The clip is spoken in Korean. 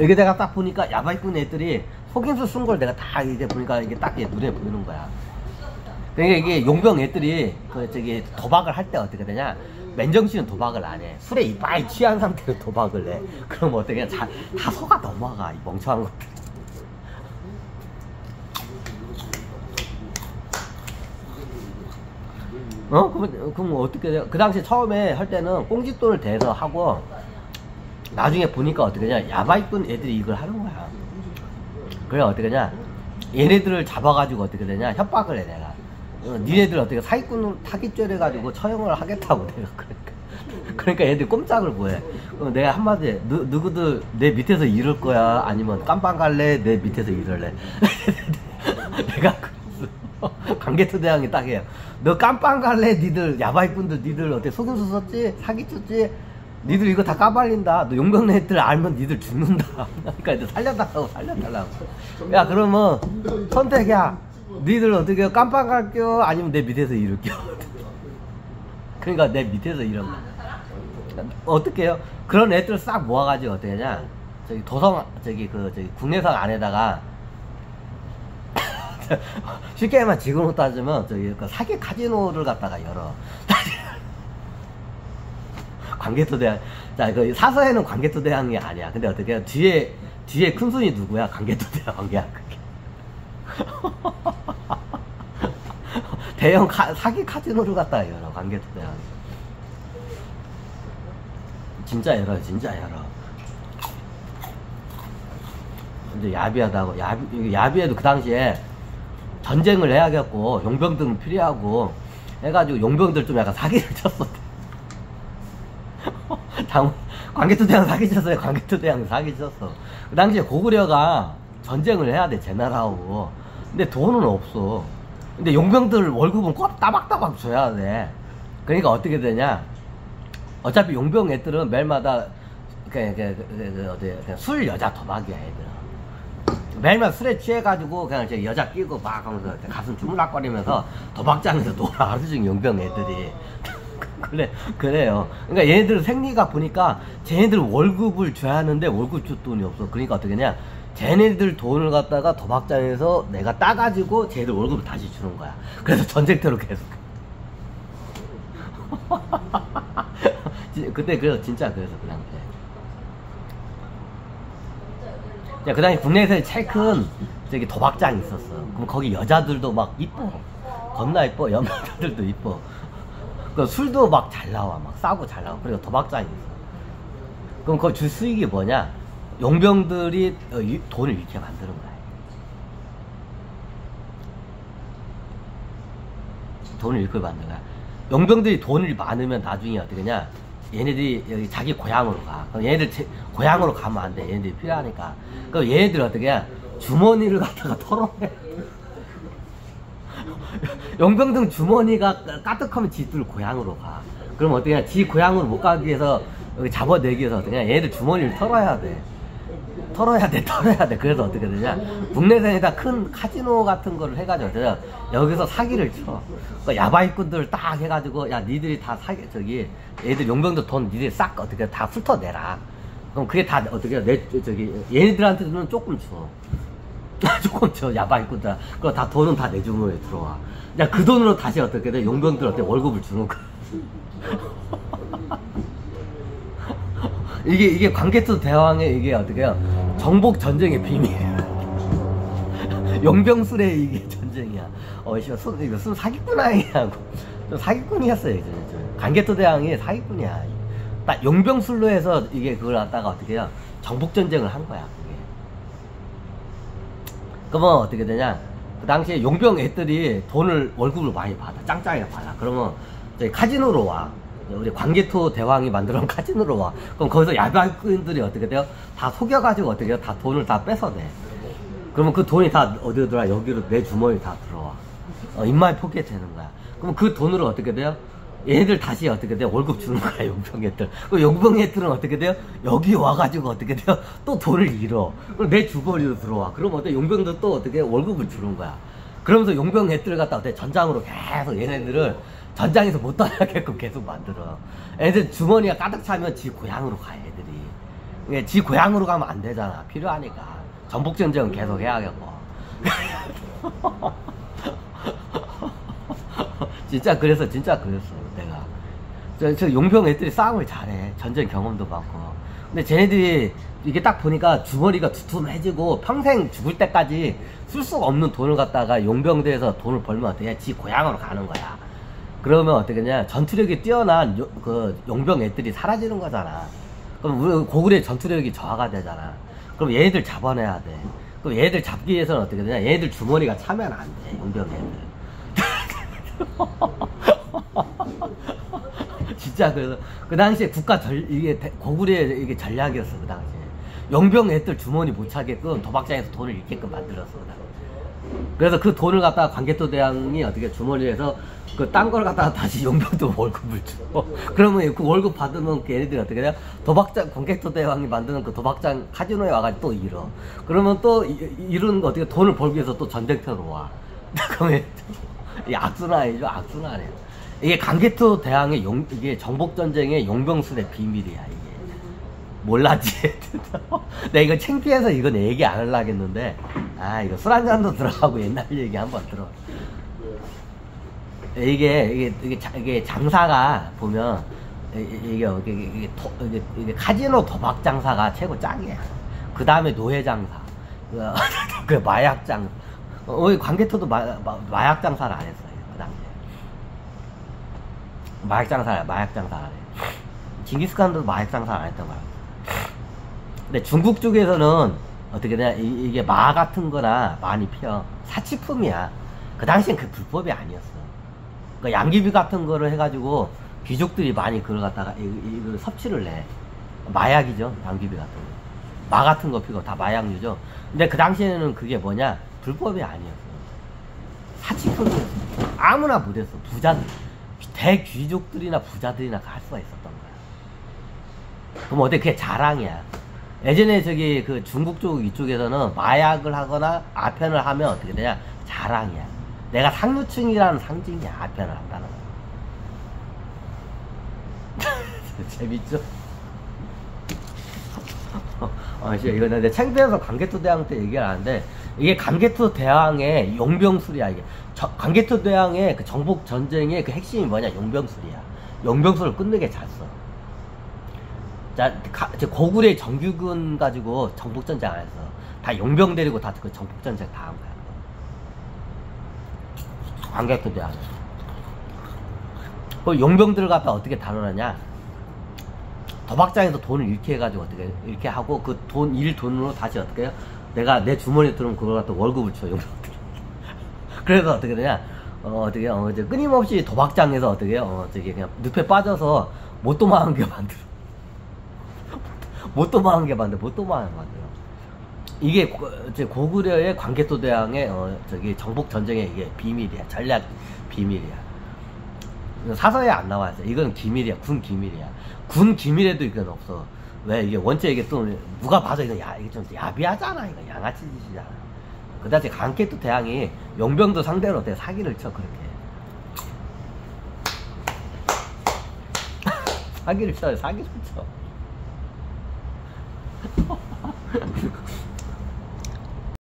이게 내가 딱 보니까 야바이꾼 애들이 속임수 쓴 걸 내가 다 이제 보니까 이게 딱 눈에 보이는 거야. 그러니까 이게 용병 애들이 그 저기 도박을 할 때 어떻게 되냐? 맨정신은 도박을 안 해. 술에 이빨 취한 상태로 도박을 해. 그럼 어떻게 다 속아 넘어가, 이 멍청한 것들. 그럼 어떻게 돼요? 그 당시에 처음에 할 때는 꽁짓돈을 대서 하고, 나중에 보니까 어떻게 되냐? 야바이꾼 애들이 이걸 하는 거야. 그래, 어떻게 되냐? 얘네들을 잡아가지고 어떻게 되냐? 협박을 해, 내가. 니네들 어떻게 사기꾼 타깃죄 해가지고 처형을 하겠다고 내가 그러니까 얘들 꼼짝을 뭐해. 그럼 내가 한마디 누구들 내 밑에서 이럴 거야? 아니면 깜빵 갈래? 내 밑에서 이럴래? 내가 그랬어. 관계토대왕이 딱 해요. 너 깜빵 갈래? 니들 야바이꾼들 니들 어떻게 속임수 썼지? 사기 쳤지? 니들 이거 다 까발린다. 너 용병 애들 알면 니들 죽는다. 그러니까 이제 살려달라고. 야, 그러면 선택이야. 니들 어떻게 깜빵 갈겨? 아니면 내 밑에서 이럴겨? 그러니까 내 밑에서 이런 거. 어떻게 해요? 그런 애들 싹 모아가지고 어떻게 하냐? 저기 도성, 저기 국내선 안에다가 쉽게만 지금으로 따지면 저기 그 사기 카지노를 갖다가 열어. 관계토대왕. 자, 그 사서에는 관계토대왕이 아니야. 근데 어떻게 해요? 뒤에 큰 손이 누구야? 관계토대왕이야. 대형 사기 카지노를 갖다가 열어. 관계토대왕. 진짜 열어요. 진짜 열어. 근데 야비하다고. 야비해도 그 당시에 전쟁을 해야겠고 용병들 필요하고 해가지고 용병들 좀 약간 사기를 쳤어. 관계토대왕 사기 쳤어요. 관계토대왕 사기 쳤어. 그 당시에 고구려가 전쟁을 해야 돼, 제 나라하고. 근데 돈은 없어. 근데 용병들 월급은 꼭 따박따박 줘야 돼. 그러니까 어떻게 되냐? 어차피 용병 애들은 매일마다 그냥 술 여자 도박이야, 애들은. 매일마다 술에 취해가지고 그냥 여자 끼고 막 하면서 가슴 주물락거리면서 도박장에서 놀아. 하루 종일 용병 애들이. 그래요. 그러니까 얘네들 생리가 보니까 쟤네들 월급을 줘야 하는데 월급 줄 돈이 없어. 그러니까 어떻게 냐? 쟤네들 돈을 갖다가 도박장에서 내가 따가지고 쟤네들 월급을 다시 주는 거야. 그래서 전쟁터로 계속. 그때 그래서 진짜 그래서 그 당시에. 야, 그 당시 국내에서 제일 큰 저기 도박장이 있었어. 그럼 거기 여자들도 막 이뻐. 겁나 이뻐. 여자들도 이뻐. 그 술도 막 잘 나와. 막 싸고 잘 나와. 그리고 도박장이 있어. 그럼 그 주 수익이 뭐냐? 용병들이 돈을 이렇게 만드는 거야. 돈을 이렇게 만드는 거야. 용병들이 돈이 많으면 나중에 어떻게 냐? 얘네들이 여기 자기 고향으로 가. 그럼 얘네들 고향으로 가면 안 돼. 얘네들이 필요하니까. 그럼 얘네들 어떻게 해? 주머니를 갖다가 털어내. 용병등 주머니가 까뜩하면 지들 고향으로 가. 그럼 어떻게 해? 지 고향으로 못 가기 위해서 여기 잡아내기 위해서 어떻게 해? 얘네들 주머니를 털어야 돼. 털어야 돼. 그래서 어떻게 되냐? 국내선에다 큰 카지노 같은 거를 해가지고 여기서 사기를 쳐. 그러니까 야바이꾼들 딱 해가지고 야 니들이 다 사기 저기 얘들 용병들 돈 니들이 싹 어떻게 다 훑어내라. 그럼 그게 다 어떻게 얘네들한테는 조금 줘. 조금 줘. 야바이꾼들. 그거 다 돈은 다 내 주머니에 들어와. 야 그 돈으로 다시 어떻게 돼? 용병들 어떻게 월급을 주는 거야. 이게 관계토 대왕의 이게 어떻게 해요? 정복 전쟁의 비밀이야. 용병술의 이게 전쟁이야. 이거 순 사기꾼 아니냐고. 좀 사기꾼이었어요, 이제. 관계토 대왕이 사기꾼이야. 딱 용병술로 해서 이게 그걸 갖다가 어떻게 해요? 정복 전쟁을 한 거야, 그게. 그러면 어떻게 되냐? 그 당시에 용병 애들이 월급을 많이 받아. 짱짱하게 받아. 그러면 저희 카지노로 와. 우리 관계토 대왕이 만들어놓은 카지노로 와. 그럼 거기서 야바이꾼들이 어떻게 돼요? 다 속여가지고 어떻게 해요? 다 돈을 다 뺏어내. 그러면 그 돈이 다 어디로 들어와? 여기로 내 주머니 다 들어와. 입마에 포켓 되는 거야. 그럼 그 돈으로 어떻게 돼요? 얘네들 다시 어떻게 돼요? 월급 주는 거야, 용병애들. 그럼 용병애들은 어떻게 돼요? 여기 와가지고 어떻게 돼요? 또 돈을 잃어. 그럼 내 주머니로 들어와. 그럼 어때? 용병들 또 어떻게 해요? 월급을 주는 거야. 그러면서 용병애들 갖다 어때? 전장으로 계속 얘네들을 전장에서 못 떠나게끔 계속 만들어. 애들 주머니가 가득 차면 지 고향으로 가, 애들이. 이게 지 고향으로 가면 안 되잖아. 필요하니까. 전복전쟁은 계속 해야겠고. 진짜 그랬어 내가. 저 용병 애들이 싸움을 잘해. 전쟁 경험도 많고. 근데 쟤네들이 이게 딱 보니까 주머니가 두툼해지고 평생 죽을 때까지 쓸 수가 없는 돈을 갖다가 용병대에서 돈을 벌면 어떻게 지 고향으로 가는 거야. 그러면 어떻게냐, 전투력이 뛰어난 그 용병 애들이 사라지는 거잖아. 그럼 우리 고구려의 전투력이 저하가 되잖아. 그럼 얘네들 잡아내야 돼. 그럼 얘네들 잡기 위해서는 어떻게 되냐, 얘네들 주머니가 차면 안 돼, 용병 애들. 진짜. 그래서 그 당시에 이게 고구려의 이게 전략이었어. 그 당시에 용병 애들 주머니 못 차게끔 도박장에서 돈을 잃게끔 만들었어. 그래서 그 돈을 갖다가 광개토 대왕이 어떻게 주머니에서 그 딴 걸 갖다가 다시 용병도 월급을 줘. 그러면 그 월급 받으면 걔네들이 어떻게 해요? 도박장, 광개토 대왕이 만드는 그 도박장 카지노에 와가지고 또 잃어. 그러면 또 이런 거 어떻게 돈을 벌기 위해서 또 전쟁터로 와. 그러면 이 악순환이죠, 악순환이에요. 이게 광개토 대왕의 이게 정복전쟁의 용병술의 비밀이야, 이게. 몰랐지. 내가 이거 창피해서 이건 얘기 안 하려고 했는데, 이거 술 한잔도 들어가고 옛날 얘기 한번 들어. 이게 장사가 보면, 이게 카지노 도박 장사가 최고 짱이야. 그 다음에 노예 장사, 그 마약 장사. 광개토도 마약 장사를 안 했어요, 그 당시에. 마약 장사 안 해. 징기스칸도 마약 장사 안 했단 말이야. 근데 중국 쪽에서는 어떻게 되냐, 이게 마 같은 거나 많이 피워. 사치품이야. 그 당시엔 그 불법이 아니었어. 그 양귀비 같은 거를 해가지고 귀족들이 많이 그걸 갖다가 이걸 섭취를 해. 마약이죠, 양귀비 같은 거. 마 같은 거 피고 다 마약류죠. 근데 그 당시에는 그게 뭐냐, 불법이 아니었어. 사치품이었어. 아무나 못했어. 대귀족들이나 부자들이나 할 수가 있었던 거야. 그럼 어때? 그게 자랑이야. 예전에 저기 그 중국 쪽 이쪽에서는 마약을 하거나 아편을 하면 어떻게 되냐, 자랑이야. 내가 상류층이라는 상징이야, 아편을 한다는 거. 재밌죠? 이거 내가 창피해서 광개토 대왕 때 얘기를 하는데, 이게 광개토 대왕의 용병술이야. 이게 광개토 대왕의 그 정복 전쟁의 그 핵심이 뭐냐, 용병술이야. 용병술을 끝내게 잘 써. 자, 고구려의 정규군 가지고 정복전쟁 안 했어. 다 용병 데리고 다 그 정복전쟁 다 한 거야. 광개토 대왕. 그 용병들을 갖다 어떻게 다루느냐, 도박장에서 돈을 잃게 해가지고 어떻게 이렇게 하고, 그 돈으로 다시 어떻게 해요? 내가 내 주머니에 들어오면 그걸 갖다 월급을 줘, 용병들. 그래서 어떻게 되냐, 이제 끊임없이 도박장에서 어떻게 해요? 그냥 늪에 빠져서 못 도망하게 만들어. 못 도망하게 만들어. 이게 고구려의 광개토 대왕의 정복 전쟁의 이게 비밀이야. 전략 비밀이야. 사서에 안 나와 있어. 이건 기밀이야. 군 기밀이야. 군 기밀에도 이건 없어. 왜? 이게 원체 이게 또 누가 봐도 이게 좀 야비하잖아. 이거 양아치 짓이잖아. 그다지 광개토 대왕이 용병도 상대로 어떻게 사기를 쳐, 그렇게. 사기를 쳐.